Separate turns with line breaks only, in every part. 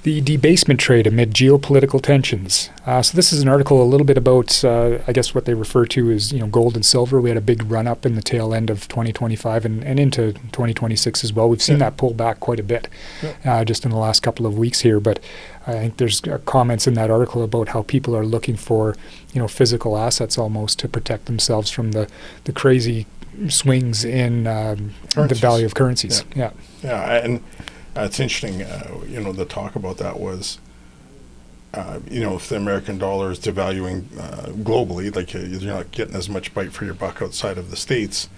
The debasement trade amid geopolitical tensions. So this is an article a little bit about, I guess, what they refer to as, gold and silver. We had a big run up in the tail end of 2025 and into 2026 as well. We've seen that pull back quite a bit just in the last couple of weeks here. But I think there's comments in that article about how people are looking for, physical assets almost to protect themselves from the crazy swings in the value of currencies.
Yeah, and it's interesting, the talk about that was, if the American dollar is devaluing globally, like you're not getting as much bite for your buck outside of the States,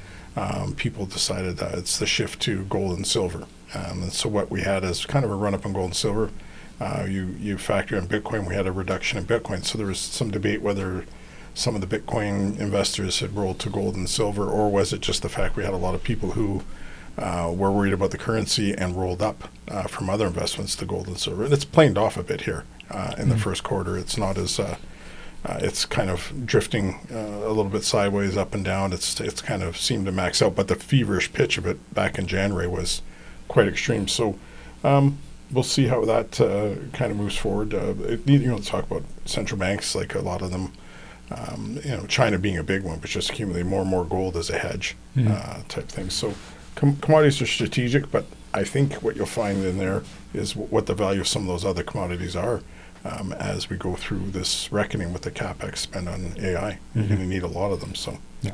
people decided that it's the shift to gold and silver. And so what we had is kind of a run-up in gold and silver. You factor in Bitcoin, we had a reduction in Bitcoin. So there was some debate whether some of the Bitcoin investors had rolled to gold and silver, or was it just the fact we had a lot of people who were worried about the currency and rolled up from other investments to gold and silver. And it's planed off a bit here in the first quarter. It's not as it's kind of drifting a little bit sideways, up and down. It's kind of seemed to max out, but the feverish pitch of it back in January was quite extreme. So we'll see how that kind of moves forward. Talk about central banks, like a lot of them. China being a big one, but just accumulating more and more gold as a hedge type thing. So commodities are strategic, but I think what you'll find in there is what the value of some of those other commodities are as we go through this reckoning with the CapEx spend on AI. You're going to need a lot of them. So.
Yeah.